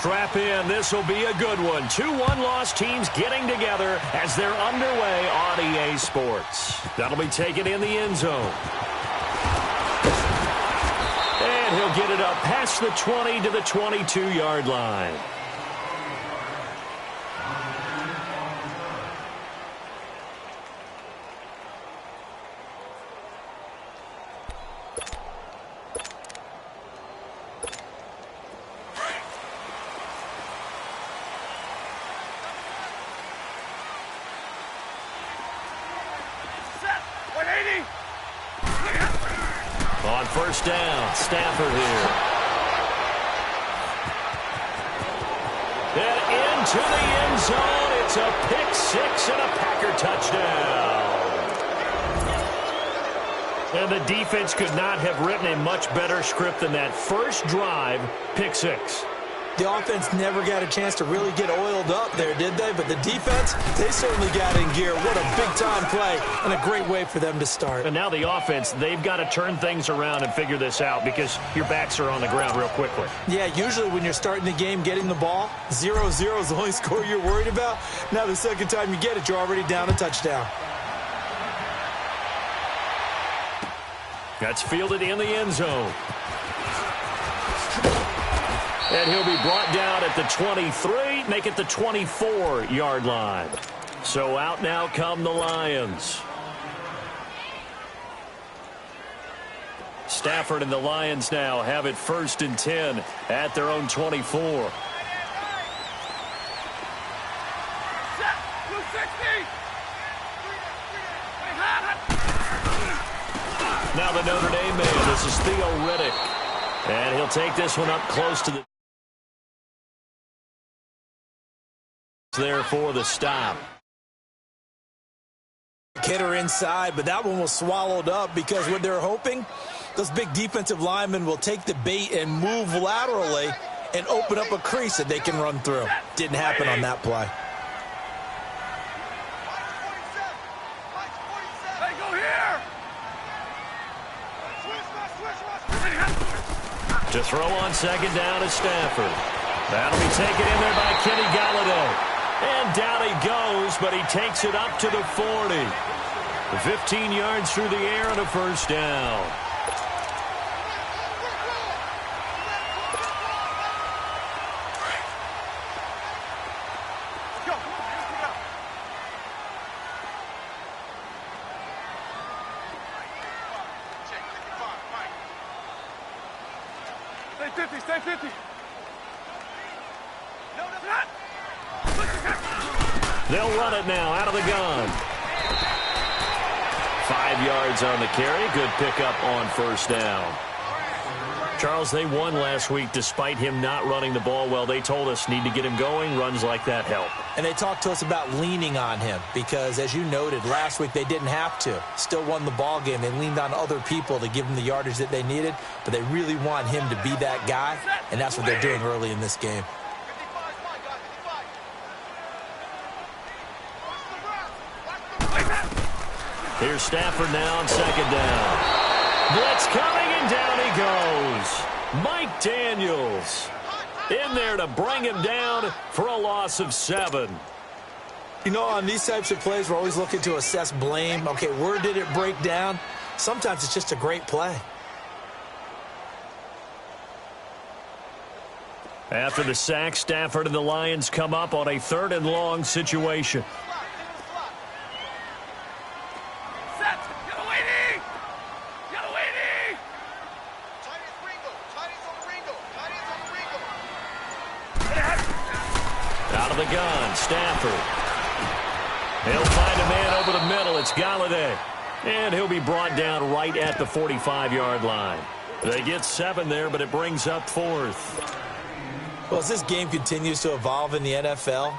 Strap in. This will be a good one. 2 one-loss teams getting together as they're underway on EA Sports. That'll be taken in the end zone. And he'll get it up past the 20 to the 22-yard line. On first down, Stafford here. And into the end zone. It's a pick six and a Packer touchdown. And the defense could not have written a much better script than that. First drive, pick six. The offense never got a chance to really get oiled up there, did they? But the defense, they certainly got in gear. What a big-time play and a great way for them to start. And now the offense, they've got to turn things around and figure this out because your backs are on the ground real quickly. Yeah, usually when you're starting the game, getting the ball, 0-0 is the only score you're worried about. Now the second time you get it, you're already down a touchdown. That's fielded in the end zone. And he'll be brought down at the 23, make it the 24-yard line. So out now come the Lions. Stafford and the Lions now have it 1st and 10 at their own 24. Now the Notre Dame man, this is Theo Riddick. And he'll take this one up close to the... there for the stop. Kidder inside, but that one was swallowed up because what they're hoping, those big defensive linemen will take the bait and move laterally and open up a crease that they can run through. Didn't happen on that play. To throw on second down is Stafford. That'll be taken in there by Kenny Galladay. And down he goes, but he takes it up to the 40. 15 yards through the air and a first down. Stay 50. They'll run it now out of the gun. 5 yards on the carry. Good pickup on first down. Charles, they won last week despite him not running the ball well. They told us need to get him going. Runs like that help. And they talked to us about leaning on him because, as you noted, last week they didn't have to. Still won the ball game. They leaned on other people to give them the yardage that they needed, but they really want him to be that guy, and that's what they're doing early in this game. Here's Stafford now on second down. Blitz coming, and down he goes. Mike Daniels in there to bring him down for a loss of 7. You know, on these types of plays, we're always looking to assess blame. Okay, where did it break down? Sometimes it's just a great play. After the sack, Stafford and the Lions come up on a 3rd and long situation. Out of the gun, Stafford. He'll find a man over the middle. It's Galladay. And he'll be brought down right at the 45-yard line. They get 7 there, but it brings up 4th. Well, as this game continues to evolve in the NFL,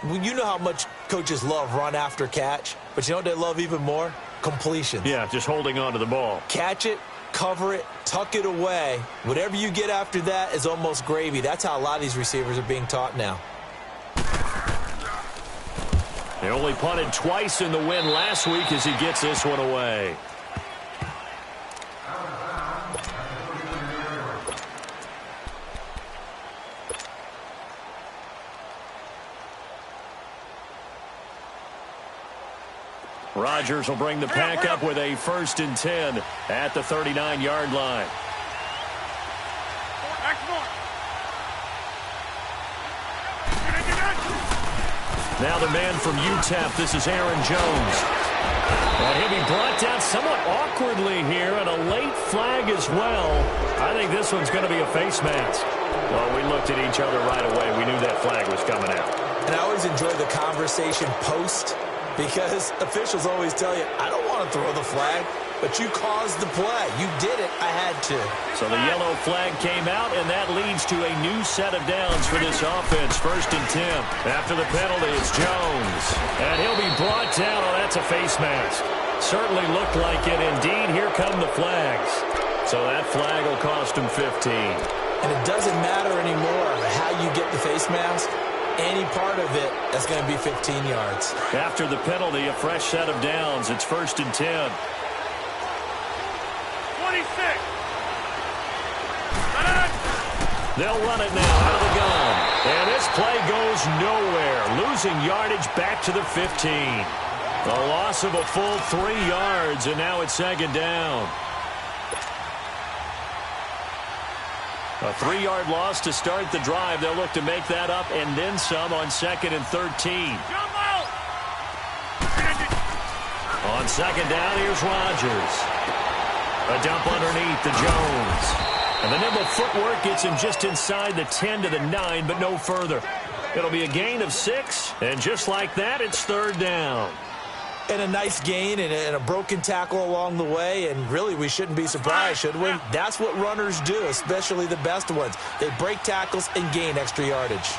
you know how much coaches love run after catch, but you know what they love even more? Completions. Yeah, just holding on to the ball. Catch it, cover it, tuck it away. Whatever you get after that is almost gravy. That's how a lot of these receivers are being taught now. They only punted twice in the win last week as he gets this one away. Rodgers will bring the pack up with a 1st and 10 at the 39-yard line. Now the man from UTEP, this is Aaron Jones. And he'll be brought down somewhat awkwardly here, and a late flag as well. I think this one's going to be a face mask. Well, we looked at each other right away. We knew that flag was coming out. And I always enjoy the conversation post, because officials always tell you, I don't want to throw the flag, but you caused the play. You did it. I had to. So the yellow flag came out, and that leads to a new set of downs for this offense. 1st and 10. After the penalty, it's Jones. And he'll be brought down. Oh, that's a face mask. Certainly looked like it. Indeed, here come the flags. So that flag will cost him 15. And it doesn't matter anymore how you get the face mask. Any part of it, that's going to be 15 yards. After the penalty, a fresh set of downs. It's 1st and 10. 26. They'll run it now out of the gun. And this play goes nowhere. Losing yardage back to the 15. A loss of a full 3 yards, and now it's 2nd down. A 3-yard loss to start the drive. They'll look to make that up and then some on 2nd and 13. On 2nd down, here's Rodgers. A dump underneath to Jones. And the nimble footwork gets him just inside the 10 to the 9, but no further. It'll be a gain of 6, and just like that, it's 3rd down. And a nice gain and a broken tackle along the way, and really we shouldn't be surprised, should we? That's what runners do, especially the best ones. They break tackles and gain extra yardage.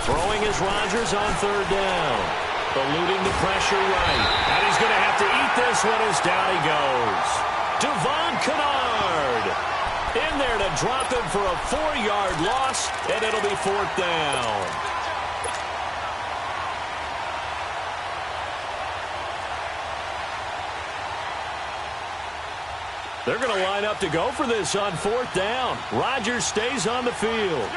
Throwing is Rodgers on 3rd down. Eluding the pressure right. And he's going to have to eat this one as down he goes. Devon Kennard in there to drop him for a 4-yard loss, and it'll be 4th down. They're going to line up to go for this on 4th down. Rodgers stays on the field.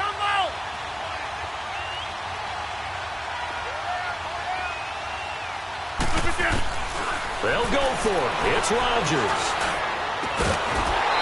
They'll go for it. It's Rodgers.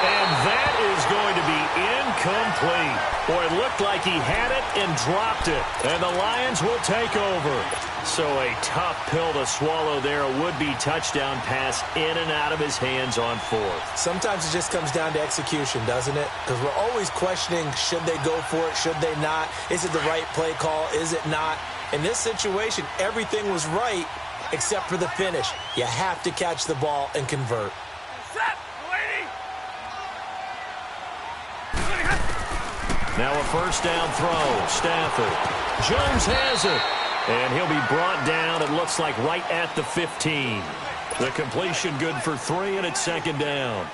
And that is going to be incomplete. Boy, it looked like he had it and dropped it. And the Lions will take over. So a tough pill to swallow there. A would-be touchdown pass in and out of his hands on 4th. Sometimes it just comes down to execution, doesn't it? Because we're always questioning, should they go for it, should they not? Is it the right play call, is it not? In this situation, everything was right except for the finish. You have to catch the ball and convert. Now a 1st down throw. Stafford. Jones has it. And he'll be brought down, it looks like, right at the 15. The completion good for 3, and it's 2nd down.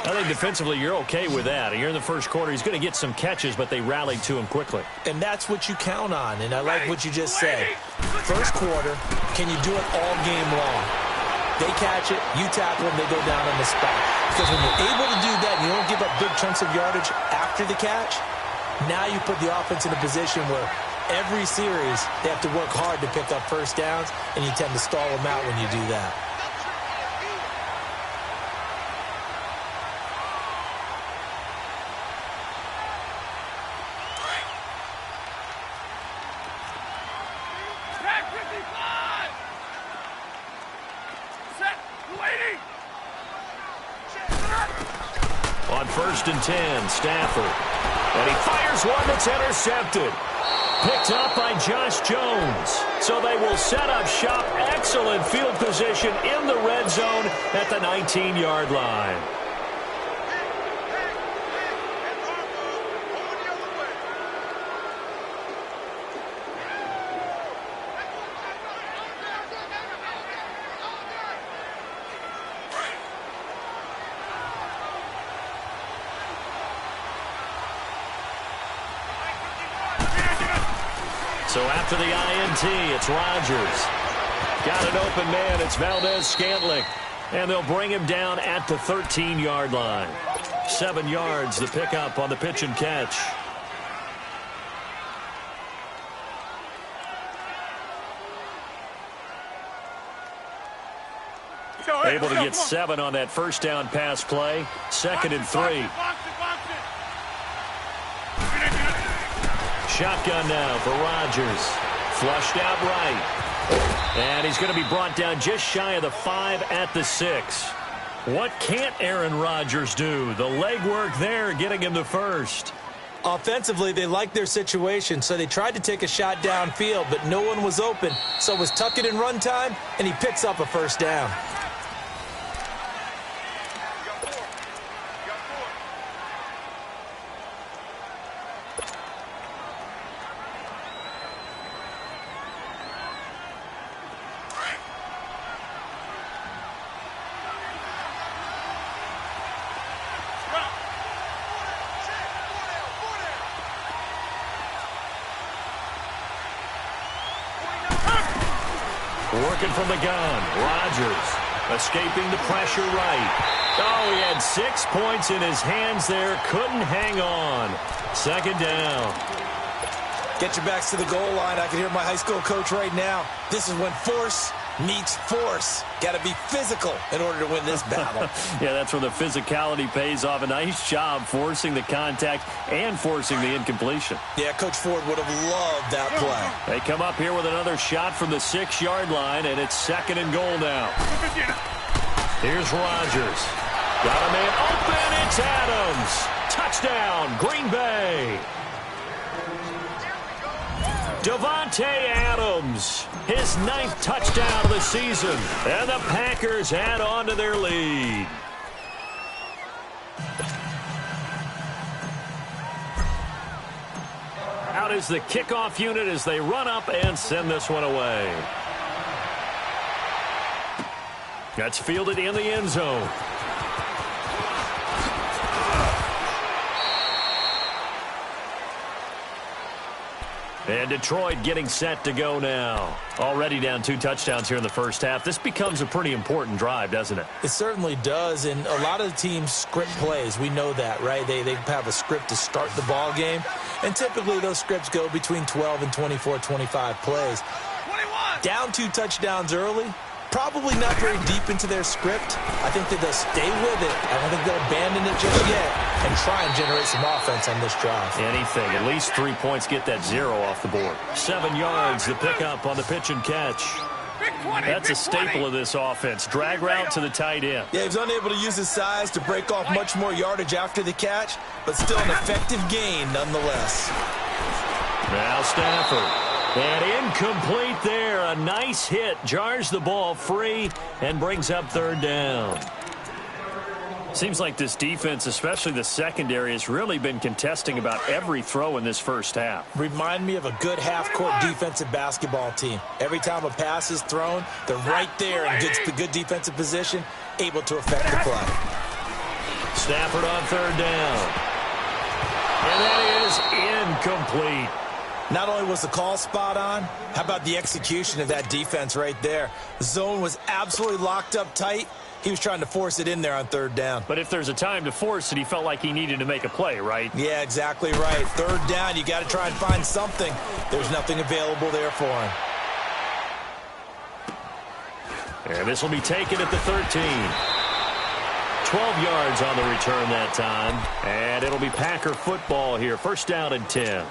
I think defensively you're okay with that. You're in the first quarter. He's going to get some catches, but they rallied to him quickly. And that's what you count on, and I like what you just said. First quarter, can you do it all game long? They catch it, you tackle them, they go down on the spot. Because when you're able to do that and you don't give up big chunks of yardage after the catch, now you put the offense in a position where every series they have to work hard to pick up 1st downs, and you tend to stall them out when you do that. On 1st and 10, Stafford. And he fires one that's intercepted. Picked up by Josh Jones. So they will set up shop. Excellent field position in the red zone at the 19-yard line. So after the INT, it's Rodgers. Got an open man. It's Valdez-Scantling. And they'll bring him down at the 13-yard line. 7 yards, the pickup on the pitch and catch. Able to get 7 on that first down pass play. 2nd and 3. Shotgun now for Rodgers. Flushed out right. And he's going to be brought down just shy of the 5 at the 6. What can't Aaron Rodgers do? The legwork there getting him the first. Offensively, they liked their situation, so they tried to take a shot downfield, but no one was open. So it was tuck it in run time, and he picks up a first down. Working from the gun. Rodgers escaping the pressure right. Oh, he had 6 points in his hands there. Couldn't hang on. 2nd down. Get your backs to the goal line. I can hear my high school coach right now. This is when force meets force. Got to be physical in order to win this battle. Yeah, that's where the physicality pays off. A nice job forcing the contact and forcing the incompletion. Yeah, Coach Ford would have loved that play. They come up here with another shot from the 6-yard line, and it's 2nd and goal now. Here's Rodgers. Got a man open. It's Adams. Touchdown, Green Bay. Davante Adams, his 9th touchdown of the season, and the Packers add on to their lead. Out is the kickoff unit as they run up and send this one away. That's fielded in the end zone. And Detroit getting set to go now. Already down 2 touchdowns here in the first half. This becomes a pretty important drive, doesn't it? It certainly does, and a lot of the teams script plays. We know that, right? They have a script to start the ball game, and typically those scripts go between 12 and 24, 25 plays. 21. Down 2 touchdowns early, probably not very deep into their script. I think that they'll stay with it. I don't think they'll abandon it just yet and try and generate some offense on this drive. Anything. At least 3 points, get that 0 off the board. 7 yards, the pickup on the pitch and catch. That's a staple of this offense. Drag route to the tight end. Yeah, he was unable to use his size to break off much more yardage after the catch, but still an effective gain nonetheless. Now Stafford. And incomplete there. A nice hit. Jars the ball free and brings up 3rd down. Seems like this defense, especially the secondary, has really been contesting about every throw in this first half. Remind me of a good half-court defensive basketball team. Every time a pass is thrown, they're right there in good defensive position, able to affect the play. Stafford on 3rd down. And that is incomplete. Not only was the call spot on, how about the execution of that defense right there? The zone was absolutely locked up tight. He was trying to force it in there on 3rd down. But if there's a time to force it, he felt like he needed to make a play, right? Yeah, exactly right. 3rd down, you got to try and find something. There's nothing available there for him. And this will be taken at the 13. 12 yards on the return that time. And it'll be Packer football here. 1st down and 10.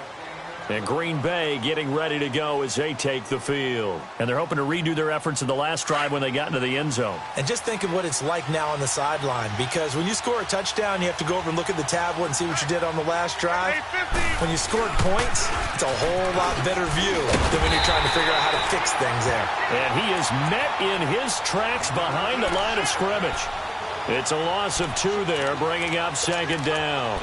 And Green Bay getting ready to go as they take the field. And they're hoping to redo their efforts in the last drive when they got into the end zone. And just think of what it's like now on the sideline, because when you score a touchdown, you have to go over and look at the tablet and see what you did on the last drive. When you scored points, it's a whole lot better view than when you're trying to figure out how to fix things there. And he is met in his tracks behind the line of scrimmage. It's a loss of 2 there, bringing up 2nd down.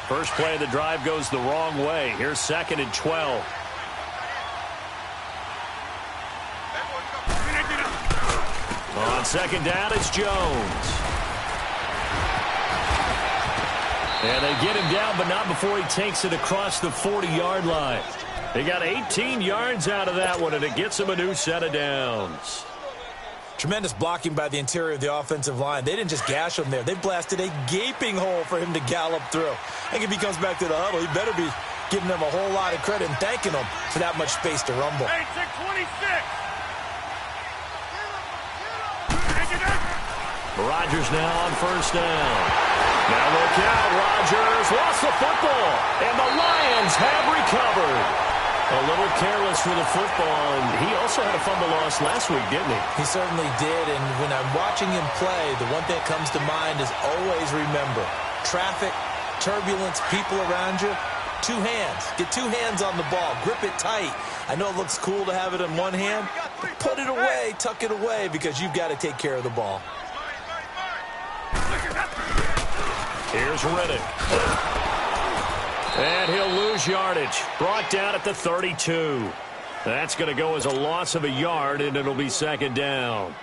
First play of the drive goes the wrong way. Here's 2nd and 12. On 2nd down, it's Jones. And they get him down, but not before he takes it across the 40-yard line. They got 18 yards out of that one, and it gets him a new set of downs. Tremendous blocking by the interior of the offensive line. They didn't just gash him there. They blasted a gaping hole for him to gallop through. I think if he comes back to the huddle, he better be giving them a whole lot of credit and thanking them for that much space to rumble. Hey, 26. Rodgers now on first down. Now look out, Rodgers lost the football, and the Lions have recovered. A little careless for the football, and he also had a fumble loss last week, didn't he? He certainly did, and when I'm watching him play, the one thing that comes to mind is always remember, traffic, turbulence, people around you, two hands. Get two hands on the ball. Grip it tight. I know it looks cool to have it in one hand, but put it away, tuck it away, because you've got to take care of the ball. Here's Riddick. And he'll lose yardage. Brought down at the 32. That's going to go as a loss of a yard, and it'll be second down.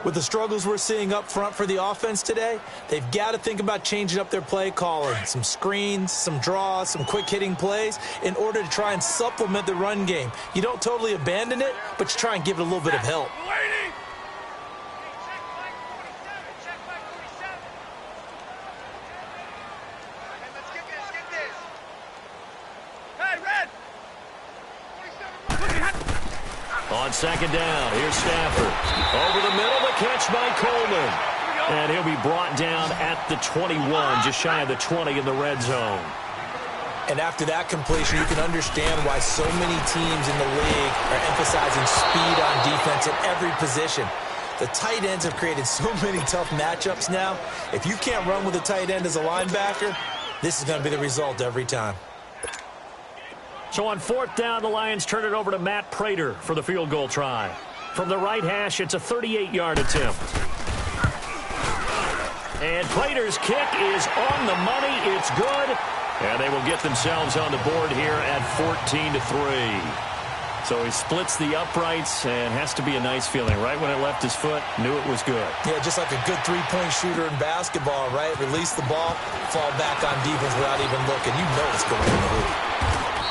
With the struggles we're seeing up front for the offense today, they've got to think about changing up their play calling. Some screens, some draws, some quick-hitting plays in order to try and supplement the run game. You don't totally abandon it, but you try and give it a little bit of help. On second down, here's Stafford. Over the middle, the catch by Coleman. And he'll be brought down at the 21, just shy of the 20 in the red zone. And after that completion, you can understand why so many teams in the league are emphasizing speed on defense at every position. The tight ends have created so many tough matchups now. If you can't run with a tight end as a linebacker, this is going to be the result every time. So on fourth down, the Lions turn it over to Matt Prater for the field goal try. From the right hash, it's a 38-yard attempt. And Prater's kick is on the money. It's good. And they will get themselves on the board here at 14-3. So he splits the uprights and has to be a nice feeling. Right when it left his foot, knew it was good. Yeah, just like a good three-point shooter in basketball, right? Release the ball, fall back on defense without even looking. You know it's going in the hoop.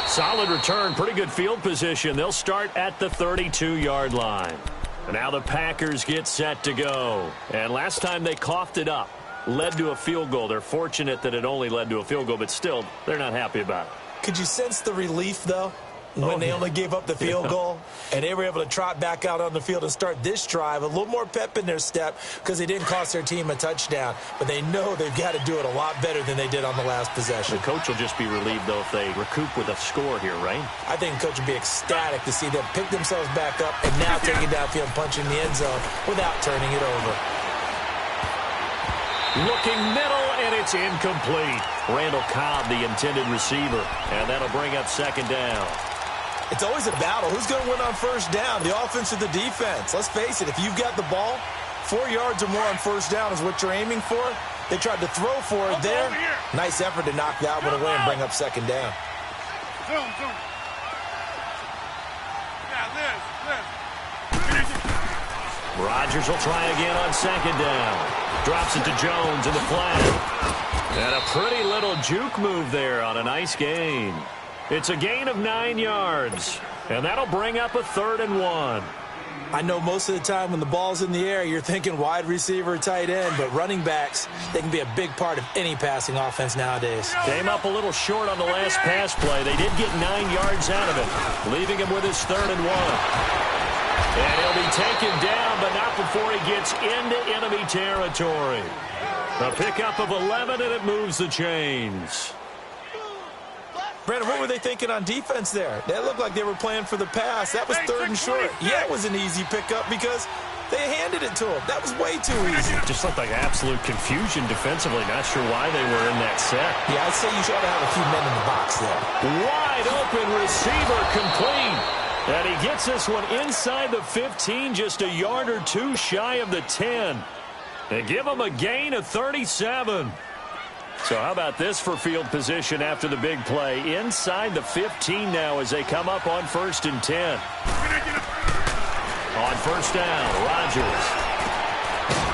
Solid return, pretty good field position. They'll start at the 32-yard line. And now the Packers get set to go. And last time they coughed it up, led to a field goal. They're fortunate that it only led to a field goal, but still, they're not happy about it. Could you sense the relief, though, when they only gave up the field goal? And they were able to trot back out on the field and start this drive. A little more pep in their step because they didn't cost their team a touchdown. But they know they've got to do it a lot better than they did on the last possession. The coach will just be relieved, though, if they recoup with a score here, right? I think the coach will be ecstatic to see them pick themselves back up and now take it downfield and punch in the end zone without turning it over. Looking middle, and it's incomplete. Randall Cobb, the intended receiver. And that'll bring up second down. It's always a battle. Who's going to win on first down, the offense or the defense? Let's face it, if you've got the ball, 4 yards or more on first down is what you're aiming for. They tried to throw for it there. Nice effort to knock that one away and bring up second down. Zoom. Rodgers will try again on second down. Drops it to Jones in the flat. And a pretty little juke move there on a nice gain. It's a gain of 9 yards. And that'll bring up a 3rd and 1. I know most of the time when the ball's in the air, you're thinking wide receiver, tight end, but running backs, they can be a big part of any passing offense nowadays. Came up a little short on the last pass play. They did get 9 yards out of it, leaving him with his 3rd and 1. And he'll be taken down, but not before he gets into enemy territory. A pickup of 11, and it moves the chains. Brandon, what were they thinking on defense there? They looked like they were playing for the pass. That was 3rd and short. Yeah, it was an easy pickup because they handed it to him. That was way too easy. Just looked like absolute confusion defensively. Not sure why they were in that set. Yeah, I'd say you should have a few men in the box there. Wide open receiver complete. And he gets this one inside the 15, just a yard or two shy of the 10. They give him a gain of 37. So how about this for field position after the big play? Inside the 15 now as they come up on 1st and 10. On first down, Rodgers.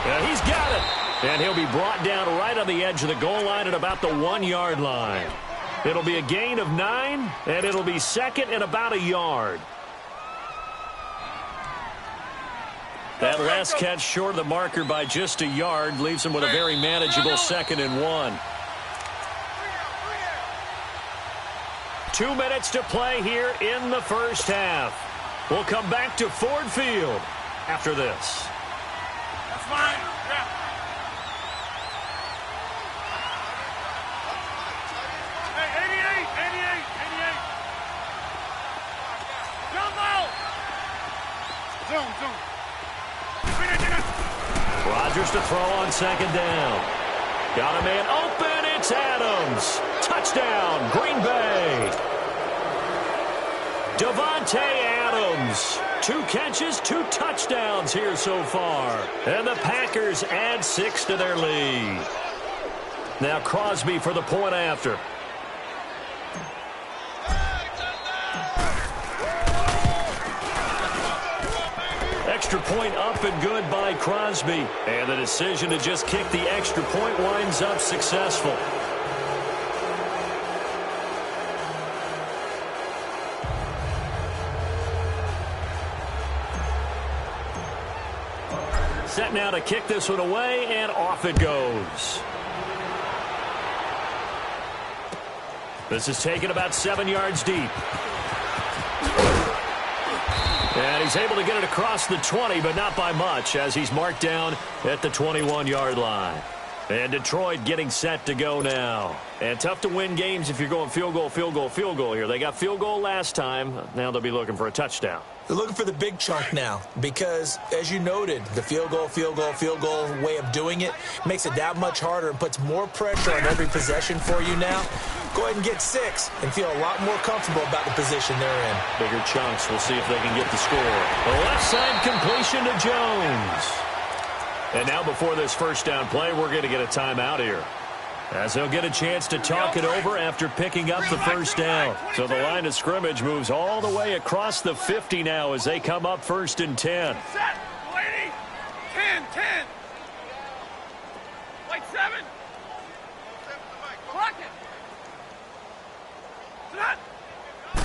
And he's got it. And he'll be brought down right on the edge of the goal line at about the 1-yard line. It'll be a gain of 9, and it'll be 2nd and about a yard. That That last catch short of the marker by just a yard leaves him with a very manageable 2nd and 1. 2 minutes to play here in the first half. We'll come back to Ford Field after this. That's fine. Yeah. Hey, 88. Jump out. Zoom. Rodgers to throw on 2nd down. Got a man open. It's Adams. Touchdown, Green Bay. Davante Adams. 2 catches, 2 touchdowns here so far. And the Packers add 6 to their lead. Now Crosby for the point after. Extra point up and good by Crosby. And the decision to just kick the extra point winds up successful. Set now to kick this one away, and off it goes. This is taken about 7 yards deep. And he's able to get it across the 20, but not by much, as he's marked down at the 21-yard line. And Detroit getting set to go now. And tough to win games if you're going field goal here. They got field goal last time. Now they'll be looking for a touchdown. They're looking for the big chunk now because, as you noted, the field goal way of doing it makes it that much harder and puts more pressure on every possession for you now. Go ahead and get 6 and feel a lot more comfortable about the position they're in. Bigger chunks. We'll see if they can get the score. The left side completion to Jones. And now before this first down play, we're going to get a timeout here, as he'll get a chance to talk it over after picking up the first down. So the line of scrimmage moves all the way across the 50 now as they come up 1st and 10. Set, lady. 10. Wait, 7. Block it. Set.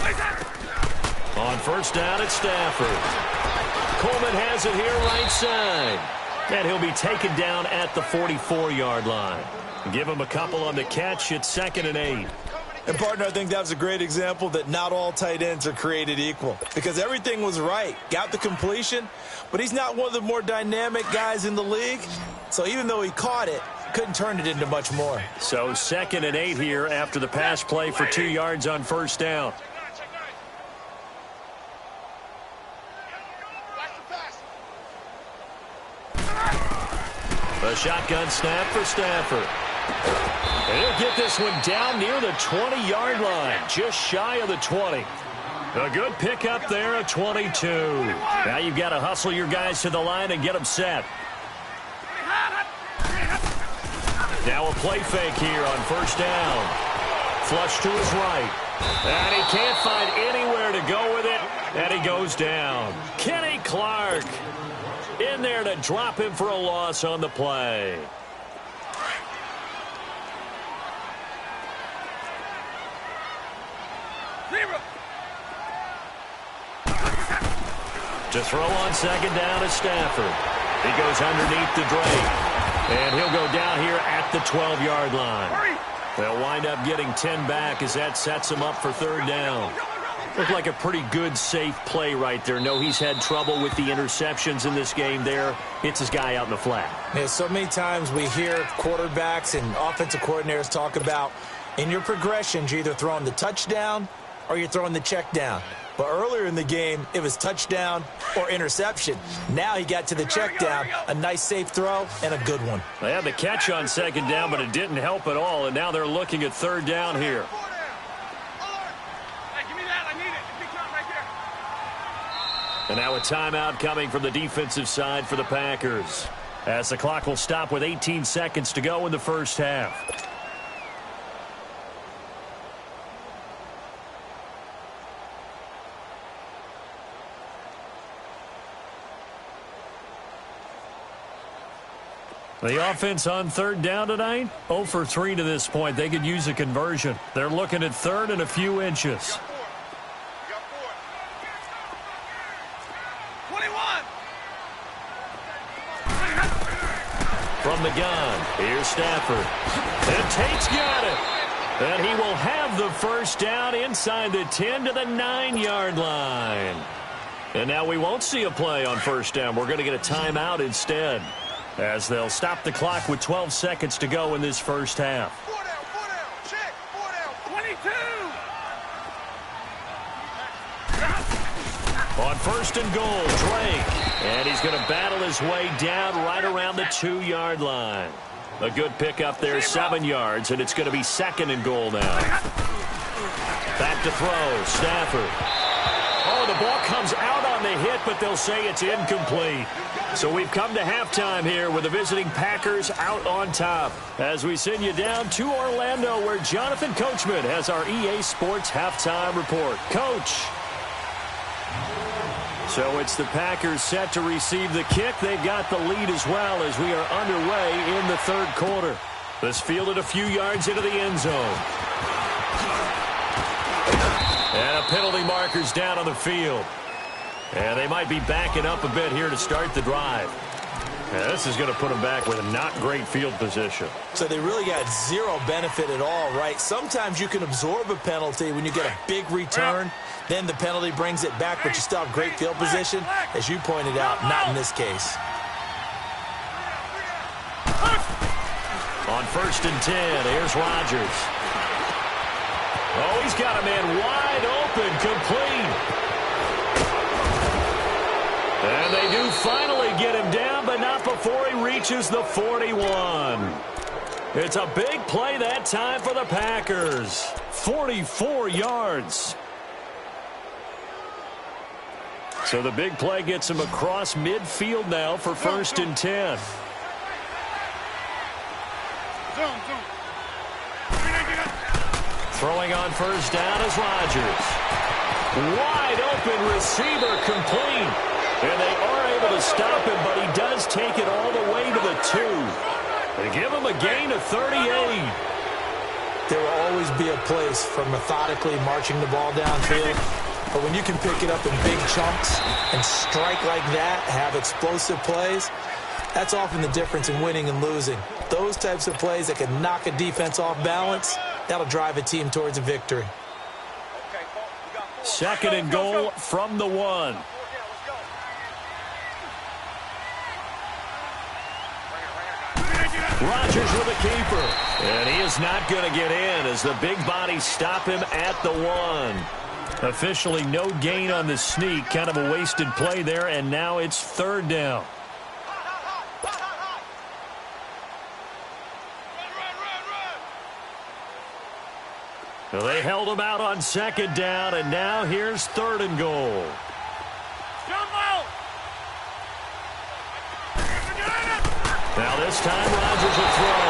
Wait, set. On first down, it's Stafford. Coleman has it here right side. And he'll be taken down at the 44-yard line. Give him a couple on the catch. It's 2nd and 8. And, partner, I think that was a great example that not all tight ends are created equal. Because everything was right. Got the completion, but he's not one of the more dynamic guys in the league. So even though he caught it, couldn't turn it into much more. So 2nd and 8 here after the pass play for 2 yards on first down. A shotgun snap for Stafford. And he'll get this one down near the 20-yard line, just shy of the 20. A good pickup there at 22. Now you've got to hustle your guys to the line and get them set. Now a play fake here on first down. Flush to his right. And he can't find anywhere to go with it, and he goes down. Kenny Clark in there to drop him for a loss on the play. To throw on second down is Stafford. He goes underneath the Drake. And he'll go down here at the 12-yard line. They'll wind up getting 10 back as that sets him up for third down. Looked like a pretty good, safe play right there. No, he's had trouble with the interceptions in this game there. Hits his guy out in the flat. Yeah, so many times we hear quarterbacks and offensive coordinators talk about in your progressions, you're either throwing the touchdown or you're throwing the check down. But earlier in the game, it was touchdown or interception. Now he got to the check down, a nice safe throw, and a good one. They had the catch on second down, but it didn't help at all, and now they're looking at third down here. And now a timeout coming from the defensive side for the Packers, as the clock will stop with 18 seconds to go in the first half. The offense on third down tonight, 0 for 3 to this point. They could use a conversion. They're looking at third and a few inches. From the gun, here's Stafford. And Tate's got it. And he will have the first down inside the 10 to the 9-yard line. And now we won't see a play on first down. We're going to get a timeout instead, as they'll stop the clock with 12 seconds to go in this first half. 4 down, check, 4 down, 22. On first and goal, Drake. And he's going to battle his way down right around the 2-yard line. A good pickup there, 7 yards, and it's going to be second and goal now. Back to throw, Stafford. Oh, the ball comes out on the hit, but they'll say it's incomplete. So we've come to halftime here with the visiting Packers out on top, as we send you down to Orlando, where Jonathan Coachman has our EA Sports halftime report. Coach. So it's the Packers set to receive the kick. They've got the lead as well as we are underway in the third quarter. This fielded a few yards into the end zone. And a penalty marker's down on the field. And they might be backing up a bit here to start the drive. And this is going to put them back with a not great field position. So they really got zero benefit at all, right? Sometimes you can absorb a penalty when you get a big return. Then the penalty brings it back, but you still have great field position. As you pointed out, not in this case. On first and 10, here's Rodgers. Oh, he's got a man wide open, complete. And they do finally get him down, but not before he reaches the 41. It's a big play that time for the Packers. 44 yards. So the big play gets him across midfield now for first and 10. Throwing on first down is Rodgers. Wide open receiver, complete. And they are able to stop him, but he does take it all the way to the 2. They give him a gain of 38. There will always be a place for methodically marching the ball downfield. But when you can pick it up in big chunks and strike like that, have explosive plays, that's often the difference in winning and losing. Those types of plays that can knock a defense off balance, that'll drive a team towards a victory. Second and goal from the 1. Rodgers with a keeper. And he is not going to get in as the big bodies stop him at the 1. Officially no gain on the sneak. Kind of a wasted play there, and now it's third down. Well, they held him out on second down, and now here's third and goal. Now this time Rodgers will throw.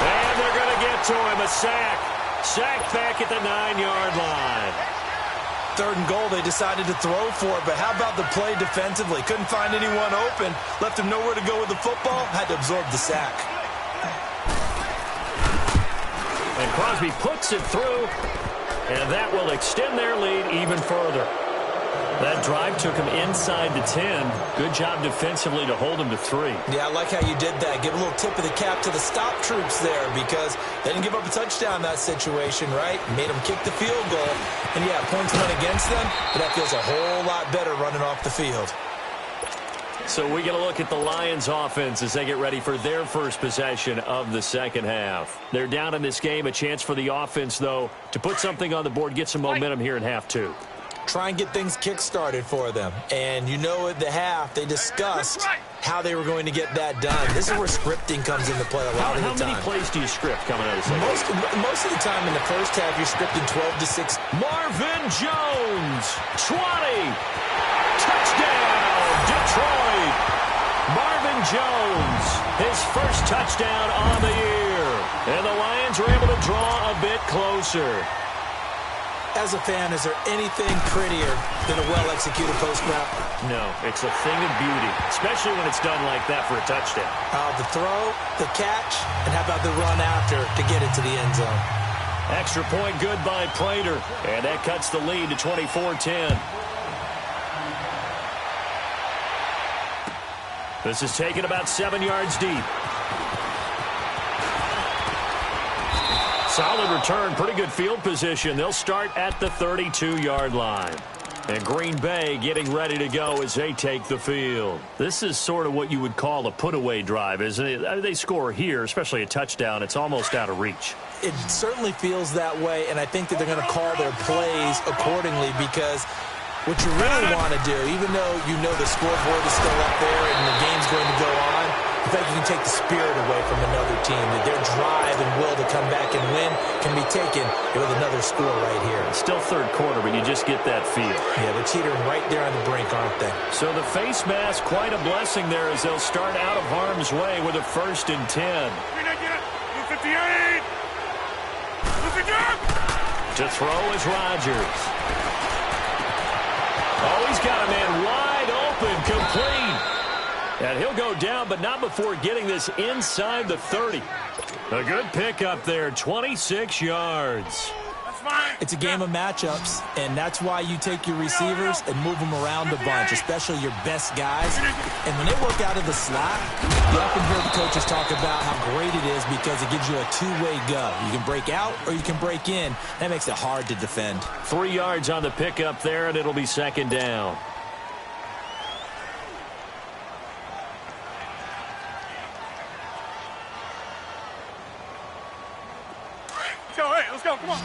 And they're going to get to him. A sack. Sacked back at the 9-yard line. Third and goal, they decided to throw for it, but how about the play defensively? Couldn't find anyone open. Left him nowhere to go with the football. Had to absorb the sack. And Crosby puts it through, and that will extend their lead even further. That drive took him inside the 10. Good job defensively to hold him to 3. Yeah, I like how you did that. Give a little tip of the cap to the stop troops there, because they didn't give up a touchdown in that situation, right? Made them kick the field goal. And, yeah, points went against them, but that feels a whole lot better running off the field. So we get a look at the Lions offense as they get ready for their first possession of the second half. They're down in this game. A chance for the offense, though, to put something on the board, get some momentum here in half 2. Try and get things kick-started for them. And you know at the half, they discussed how they were going to get that done. This is where scripting comes into play a lot of the time. How many plays do you script coming out of the second? Most of the time in the first half, you're scripting 12 to 6. Marvin Jones, 20. Touchdown, Detroit. Marvin Jones, his first touchdown on the year. And the Lions are able to draw a bit closer. As a fan, is there anything prettier than a well-executed post route? No, it's a thing of beauty, especially when it's done like that for a touchdown. The throw, the catch, and how about the run after to get it to the end zone? Extra point good by Prater, and that cuts the lead to 24-10. This is taken about 7 yards deep. Solid return, pretty good field position. They'll start at the 32-yard line. And Green Bay getting ready to go as they take the field. This is sort of what you would call a put-away drive, isn't it? I mean, they score here, especially a touchdown. It's almost out of reach. It certainly feels that way, and I think that they're going to call their plays accordingly because what you really want to do, even though you know the scoreboard is still up there and the game's going to go on, in fact, you can take the spirit away from another team, that their drive and will to come back and win can be taken with another score right here. It's still third quarter, but you just get that feel. Yeah, they're teetering right there on the brink, aren't they? So the face mask, quite a blessing there as they'll start out of harm's way with a 1st and 10. 58. To throw is Rodgers. Oh, he's got a man wide open, complete. And he'll go down, but not before getting this inside the 30. A good pickup there, 26 yards. It's a game of matchups, and that's why you take your receivers and move them around a bunch, especially your best guys. And when they work out of the slot, you often hear the coaches talk about how great it is because it gives you a two-way go. You can break out or you can break in. That makes it hard to defend. 3 yards on the pickup there, and it'll be 2nd down. Let's go, come on.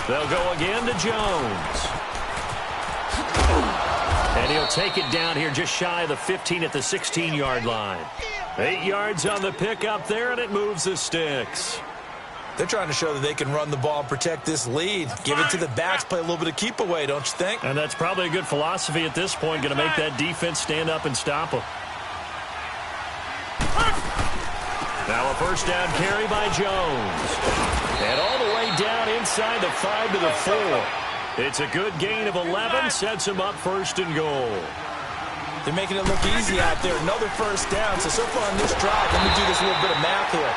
They'll go again to Jones. And he'll take it down here just shy of the 15 at the 16-yard line. 8 yards on the pickup there, and it moves the sticks. They're trying to show that they can run the ball and protect this lead. Give it to the backs, play a little bit of keep away, don't you think? And that's probably a good philosophy at this point, going to make that defense stand up and stop them. Now a 1st down carry by Jones. And all the way down inside the 5 to the 4. It's a good gain of 11, sets him up 1st and goal. They're making it look easy out there. Another 1st down. So far on this drive, let me do this little bit of math here.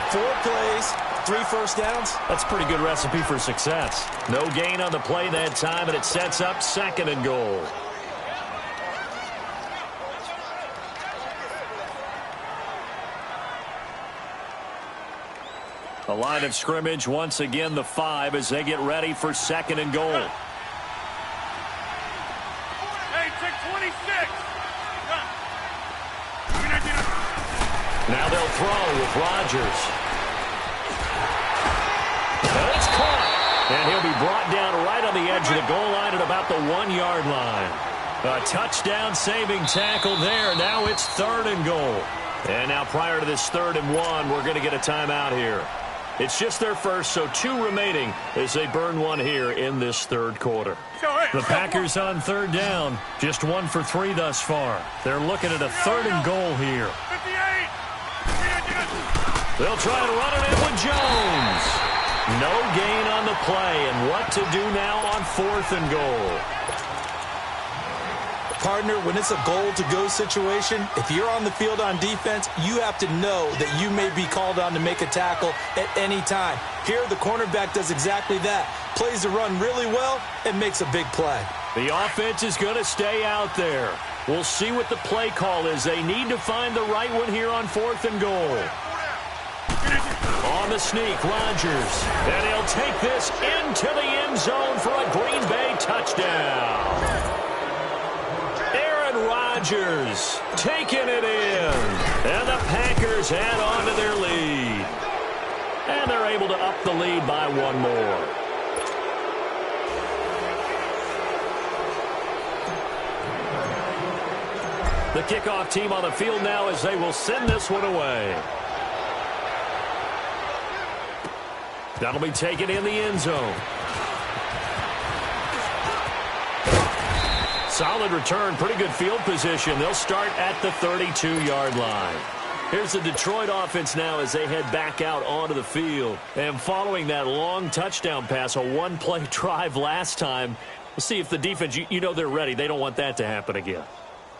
4 plays, 3 1st downs. That's a pretty good recipe for success. No gain on the play that time, and it sets up 2nd and goal. A line of scrimmage, once again the 5 as they get ready for 2nd and goal. Hey, check 26. Now they'll throw with Rodgers. And it's caught. And he'll be brought down right on the edge of the goal line at about the 1-yard line. A touchdown saving tackle there. Now it's 3rd and goal. And now prior to this 3rd and 1, we're going to get a timeout here. It's just their first, so 2 remaining as they burn one here in this 3rd quarter. The Packers on 3rd down, just 1 for 3 thus far. They're looking at a 3rd and goal here. 58. They'll try to run it in with Jones. No gain on the play, and what to do now on 4th and goal. Partner, when it's a goal-to-go situation, if you're on the field on defense, you have to know that you may be called on to make a tackle at any time. Here, the cornerback does exactly that. Plays the run really well and makes a big play. The offense is going to stay out there. We'll see what the play call is. They need to find the right one here on 4th and goal. On the sneak, Rodgers. And he'll take this into the end zone for a Green Bay touchdown. Rodgers taking it in. And the Packers add on to their lead. And they're able to up the lead by 1 more. The kickoff team on the field now as they will send this one away. That'll be taken in the end zone. Solid return, pretty good field position. They'll start at the 32-yard line. Here's the Detroit offense now as they head back out onto the field. And following that long touchdown pass, a 1-play drive last time, we'll see if the defense, you know they're ready. They don't want that to happen again.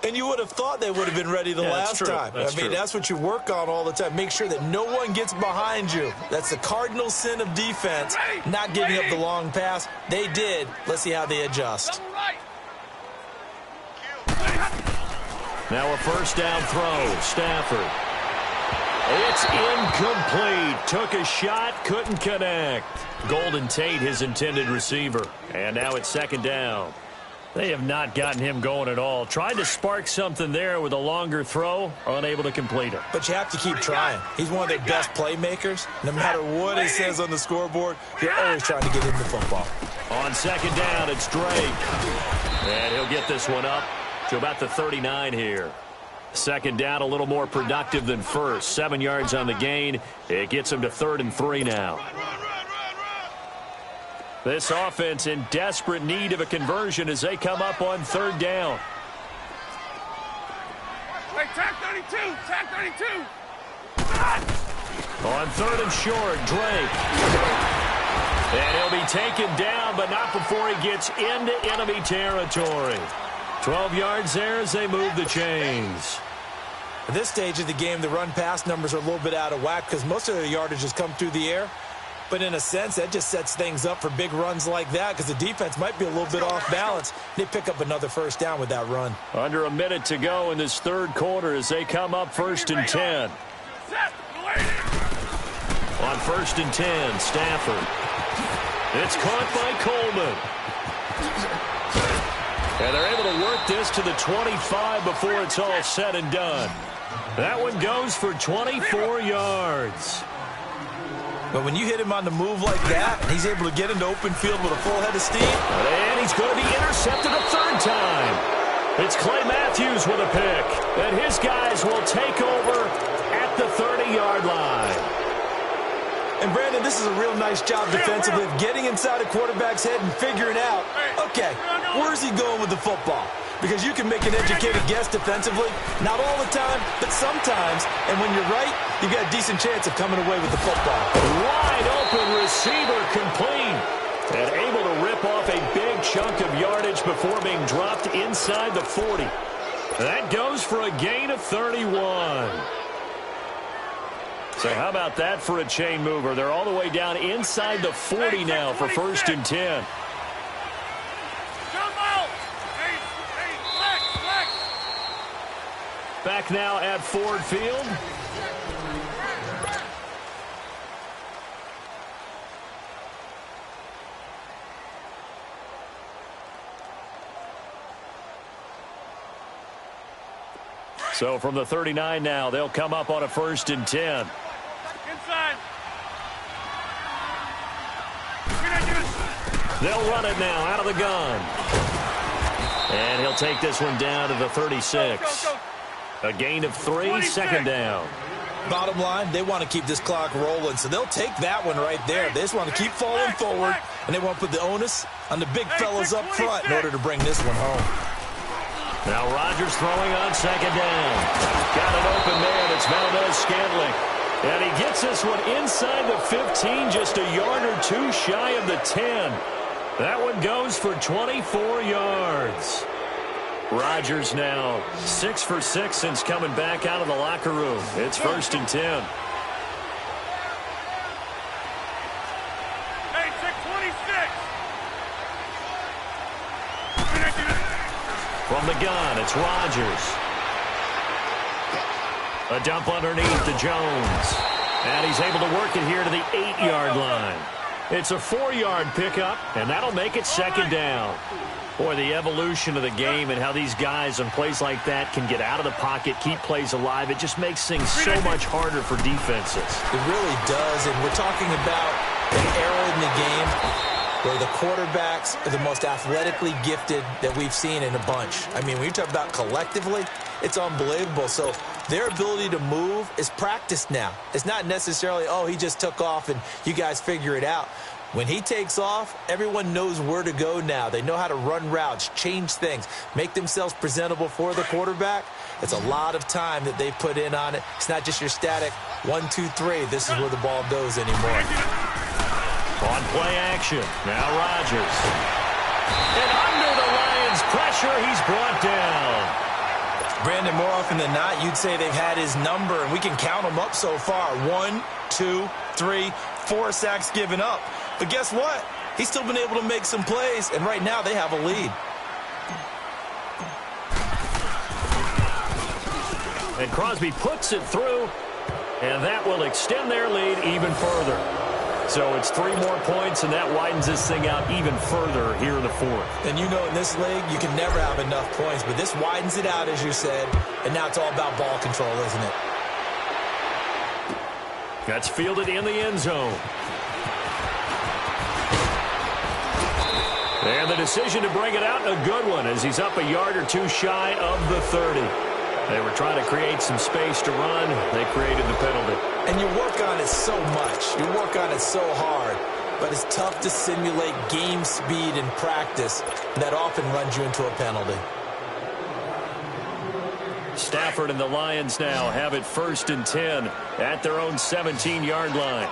And you would have thought they would have been ready the last time. That's what you work on all the time. Make sure that no one gets behind you. That's the cardinal sin of defense, not giving up the long pass. They did. Let's see how they adjust. Now a first down throw. Stafford. It's incomplete. Took a shot, couldn't connect. Golden Tate, his intended receiver. And now it's second down. They have not gotten him going at all. Tried to spark something there with a longer throw, unable to complete it. But you have to keep trying. He's one of their best playmakers. No matter what it says on the scoreboard, you're always trying to get him the football. On second down, it's Drake. And he'll get this one up to about the 39 here. Second down, a little more productive than first. 7 yards on the gain. It gets him to 3rd and 3 now. This offense in desperate need of a conversion as they come up on 3rd down. Hey, tack 32! Tack 32! On 3rd and short, Drake. And he'll be taken down, but not before he gets into enemy territory. 12 yards there as they move the chains. At this stage of the game, the run-pass numbers are a little bit out of whack because most of their yardage has come through the air. But in a sense, that just sets things up for big runs like that because the defense might be a little bit off balance. They pick up another first down with that run. Under a minute to go in this 3rd quarter as they come up 1st and 10. On 1st and 10, Stafford. It's caught by Coleman. And they're able to work this to the 25 before it's all said and done. That one goes for 24 yards. But when you hit him on the move like that, and he's able to get into open field with a full head of steam. And he's going to be intercepted a 3rd time. It's Clay Matthews with a pick. And his guys will take over at the 30-yard line. And, Brandon, this is a real nice job defensively of getting inside a quarterback's head and figuring out, okay, where's he going with the football? Because you can make an educated guess defensively, not all the time, but sometimes. And when you're right, you've got a decent chance of coming away with the football. Wide open receiver complete. And able to rip off a big chunk of yardage before being dropped inside the 40. That goes for a gain of 31. So how about that for a chain mover? They're all the way down inside the 40 now for 1st and 10. Back now at Ford Field. So from the 39 now, they'll come up on a 1st and 10. Inside. They'll run it now out of the gun. And he'll take this one down to the 36. Go. A gain of 3, 2nd down. Bottom line, they want to keep this clock rolling, so they'll take that one right there. They just want to keep falling forward, and they want to put the onus on the big fellas up front in order to bring this one home. Now Rodgers throwing on 2nd down. Got an open man. It's Valdez-Scantling. And he gets this one inside the 15, just a yard or 2 shy of the 10. That one goes for 24 yards. Rodgers now 6 for 6 since coming back out of the locker room. It's 1st and 10. Hey, 626. From the gun, it's Rodgers. A dump underneath to Jones. And he's able to work it here to the 8-yard line. It's a 4-yard pickup, and that'll make it 2nd down. Boy, the evolution of the game and how these guys on plays like that can get out of the pocket, keep plays alive, it just makes things so much harder for defenses. It really does, and we're talking about an era in the game where the quarterbacks are the most athletically gifted that we've seen in a bunch. I mean, when you talk about collectively, it's unbelievable. So their ability to move is practiced now. It's not necessarily, oh, he just took off and you guys figure it out. When he takes off, everyone knows where to go now. They know how to run routes, change things, make themselves presentable for the quarterback. It's a lot of time that they put in on it. It's not just your static 1, 2, 3. This is where the ball goes anymore. On play action, now Rodgers. And under the Lions' pressure, he's brought down. Brandon, more often than not, you'd say they've had his number, and we can count them up so far. 1, 2, 3, 4 sacks given up. But guess what? He's still been able to make some plays, and right now they have a lead. And Crosby puts it through, and that will extend their lead even further. So it's 3 more points, and that widens this thing out even further here in the fourth. And you know in this league, you can never have enough points, but this widens it out, as you said, and now it's all about ball control, isn't it? That's fielded in the end zone. And the decision to bring it out, a good one, as he's up a yard or 2 shy of the 30. They were trying to create some space to run. They created the penalty. And you work on it so much. You work on it so hard. But it's tough to simulate game speed in practice. That often runs you into a penalty. Stafford and the Lions now have it 1st and 10 at their own 17-yard line.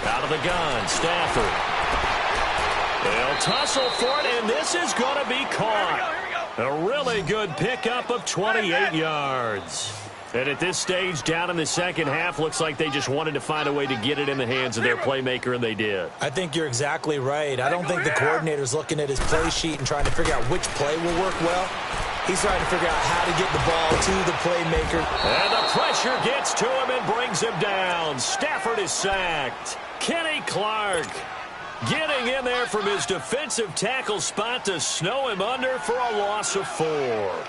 Out of the gun, Stafford. They'll tussle for it, and this is going to be caught. A really good pickup of 28 yards. And at this stage, down in the second half, looks like they just wanted to find a way to get it in the hands of their playmaker, and they did. I think you're exactly right. I don't think the coordinator's looking at his play sheet and trying to figure out which play will work well. He's trying to figure out how to get the ball to the playmaker. And the pressure gets to him and brings him down. Stafford is sacked. Kenny Clark getting in there from his defensive tackle spot to snow him under for a loss of 4.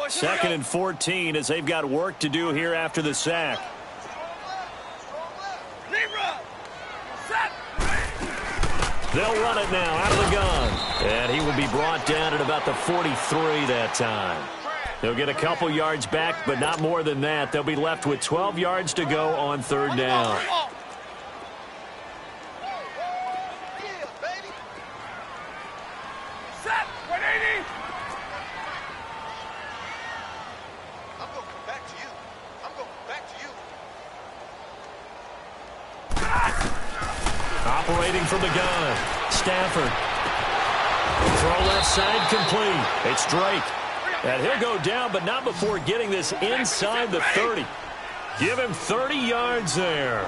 Second and 14 as they've got work to do here after the sack. They'll run it now out of the gun. And he will be brought down at about the 43 that time. They'll get a couple yards back, but not more than that. They'll be left with 12 yards to go on 3rd down. Operating from the gun, Stafford. Throw left side complete. It's Drake. And he'll go down, but not before getting this inside the 30. Give him 30 yards there.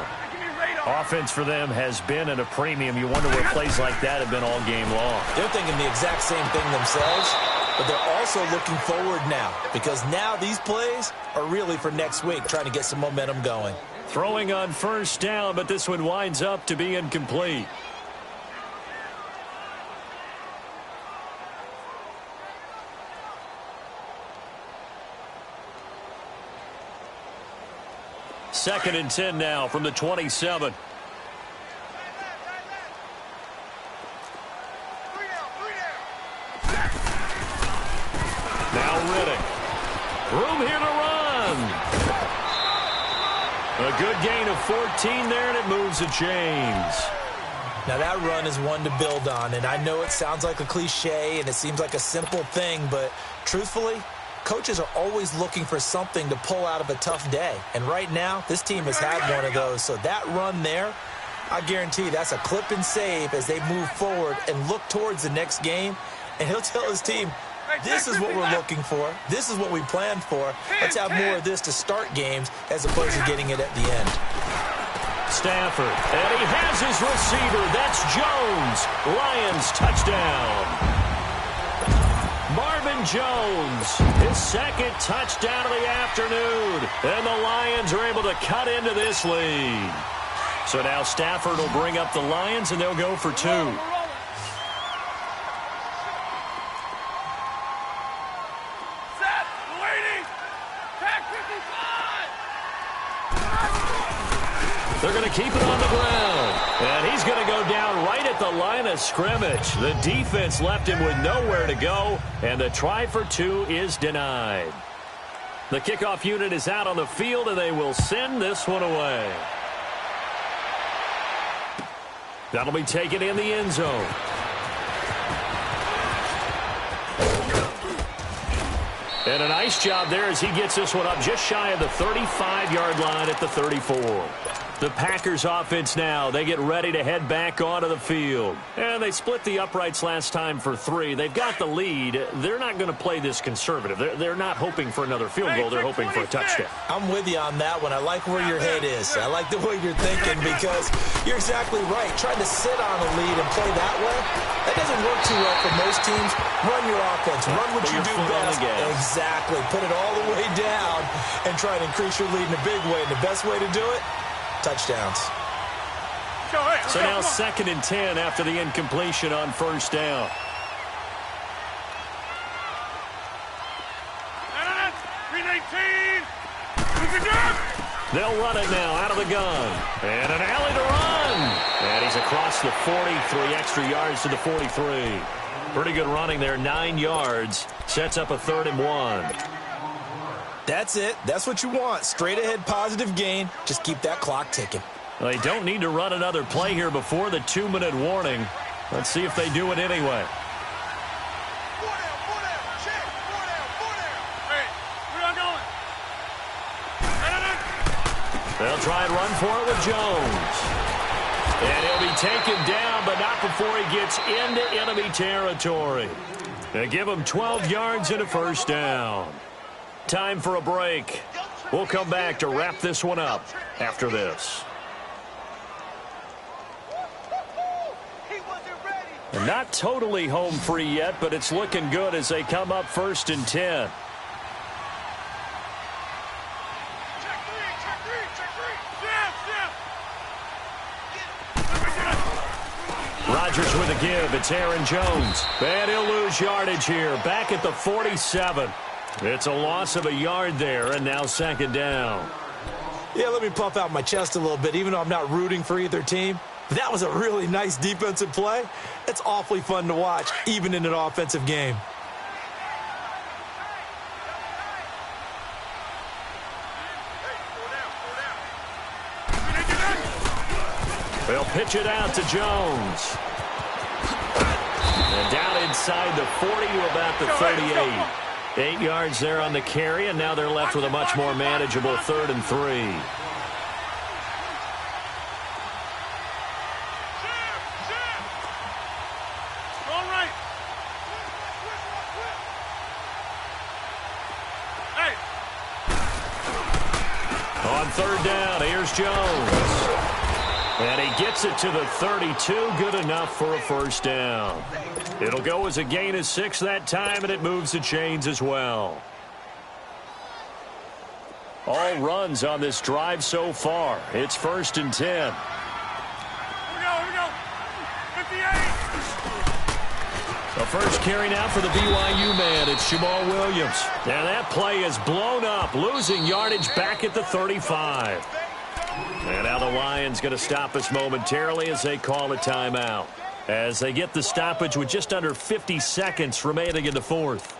Offense for them has been at a premium. You wonder where plays like that have been all game long. They're thinking the exact same thing themselves, but they're also looking forward now, because now these plays are really for next week, trying to get some momentum going. Throwing on 1st down, but this one winds up to be incomplete. Second and 10 now from the 27. Now Riddick. Room here to run. A good gain of 14 there, and it moves the chains. Now that run is one to build on, and I know it sounds like a cliche and it seems like a simple thing, but truthfully, coaches are always looking for something to pull out of a tough day. And right now, this team has had one of those. So that run there, I guarantee that's a clip and save as they move forward and look towards the next game. And he'll tell his team, this is what we're looking for. This is what we planned for. Let's have more of this to start games as opposed to getting it at the end. Stafford, and he has his receiver. That's Jones. Lions touchdown. Marvin Jones, his 2nd touchdown of the afternoon. And the Lions are able to cut into this lead. So now Stafford will bring up the Lions, and they'll go for 2. They're going to keep it on the ground. And he's going to go down right at the line of scrimmage. The defense left him with nowhere to go, and the try for 2 is denied. The kickoff unit is out on the field, and they will send this one away. That'll be taken in the end zone. And a nice job there as he gets this one up just shy of the 35-yard line at the 34. The Packers offense now. They get ready to head back onto the field. And they split the uprights last time for 3. They've got the lead. They're not going to play this conservative. They're not hoping for another field goal. They're hoping for a touchdown. I'm with you on that one. I like where your head is. I like the way you're thinking because you're exactly right. Trying to sit on a lead and play that way, that doesn't work too well for most teams. Run your offense. Run what you do best. Exactly. Put it all the way down and try to increase your lead in a big way. And the best way to do it, touchdowns. So now 2nd and 10 after the incompletion on 1st down. They'll run it now out of the gun. And an alley to run. And he's across the 43 extra yards to the 43. Pretty good running there, 9 yards. Sets up a 3rd and 1. That's it. That's what you want. Straight ahead positive gain. Just keep that clock ticking. Well, they don't need to run another play here before the 2-minute warning. Let's see if they do it anyway. They'll try and run for it with Jones. And he'll be taken down, but not before he gets into enemy territory. They give him 12 yards and a 1st down. Time for a break. We'll come back to wrap this one up after this. And not totally home free yet, but it's looking good as they come up 1st and 10. Rodgers with a give. It's Aaron Jones. And he'll lose yardage here. Back at the 47. It's a loss of a yard there, and now 2nd down. Yeah, let me puff out my chest a little bit, even though I'm not rooting for either team. That was a really nice defensive play. It's awfully fun to watch, even in an offensive game. They'll pitch it out to Jones. And down inside the 40 to about the 38. 8 yards there on the carry, and now they're left with a much more manageable 3rd and 3. On 3rd down, here's Jones. And he gets it to the 32, good enough for a 1st down. It'll go as a gain of 6 that time, and it moves the chains as well. All runs on this drive so far. It's 1st and 10. Here we go. 58. The first carry now for the BYU man. It's Jamal Williams. And that play is blown up, losing yardage back at the 35. And now the Lions going to stop us momentarily as they call a timeout. As they get the stoppage with just under 50 seconds remaining in the 4th.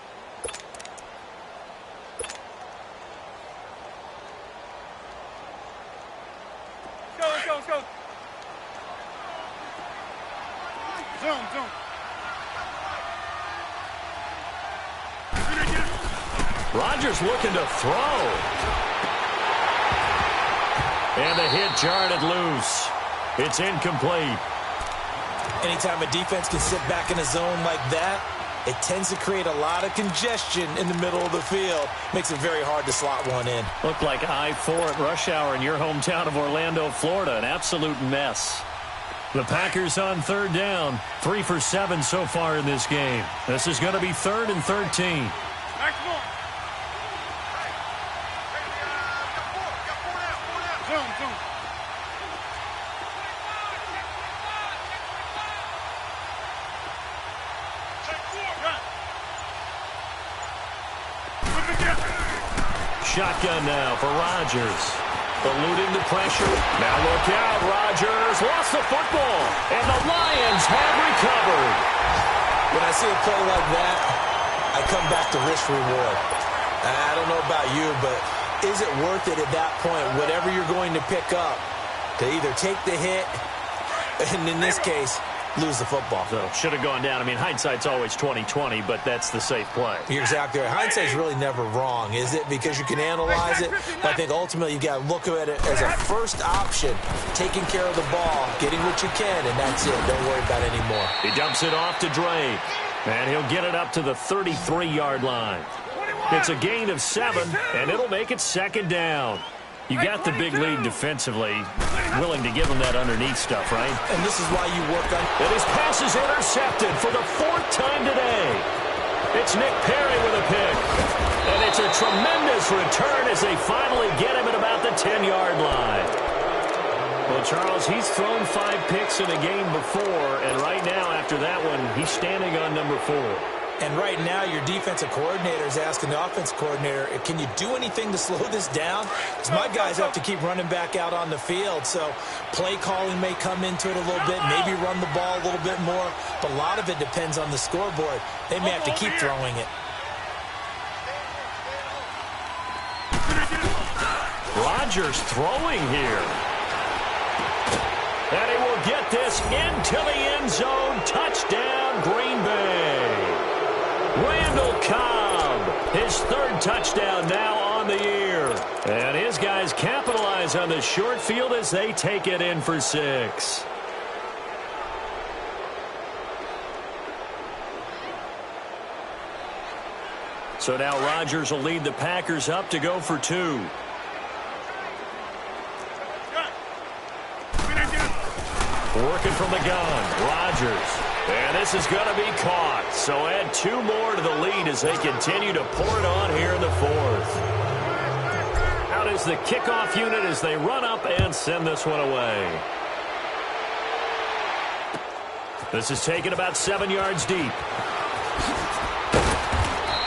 Let's go. Zoom. Rodgers looking to throw. And the hit jarred it loose. It's incomplete. Anytime a defense can sit back in a zone like that, it tends to create a lot of congestion in the middle of the field. Makes it very hard to slot one in. Looked like I-4 at rush hour in your hometown of Orlando, Florida. An absolute mess. The Packers on 3rd down. 3 for 7 so far in this game. This is going to be 3rd and 13. Shotgun now for Rodgers. Eluding the pressure. Now look out, Rodgers lost the football. And the Lions have recovered. When I see a play like that, I come back to risk reward. I don't know about you, but is it worth it at that point, whatever you're going to pick up, to either take the hit, and in this case, lose the football. So should have gone down. I mean, hindsight's always 20/20, but that's the safe play. You're exactly right. Hindsight's really never wrong, is it? Because you can analyze it, but I think ultimately you got to look at it as a first option, taking care of the ball, getting what you can, and that's it. Don't worry about it anymore. He dumps it off to Drake, and he'll get it up to the 33-yard line. It's a gain of 7, and it'll make it second down. You got the big lead defensively, willing to give him that underneath stuff, right? And this is why you work on... And his pass is intercepted for the 4th time today. It's Nick Perry with a pick. And it's a tremendous return as they finally get him at about the 10-yard line. Well, Charles, he's thrown 5 picks in a game before, and right now, after that one, he's standing on number 4. And right now, your defensive coordinator is asking the offensive coordinator, can you do anything to slow this down? Because my guys have to keep running back out on the field. So play calling may come into it a little bit, maybe run the ball a little bit more. But a lot of it depends on the scoreboard. They may have to keep throwing it. Rodgers throwing here. And he will get this into the end zone. Touchdown, Green Bay. Randall Cobb, his 3rd touchdown now on the year. And his guys capitalize on the short field as they take it in for 6. So now Rodgers will lead the Packers up to go for 2. Working from the gun, Rodgers. And this is going to be caught. So add 2 more to the lead as they continue to pour it on here in the 4th. Out is the kickoff unit as they run up and send this one away. This is taken about 7 yards deep.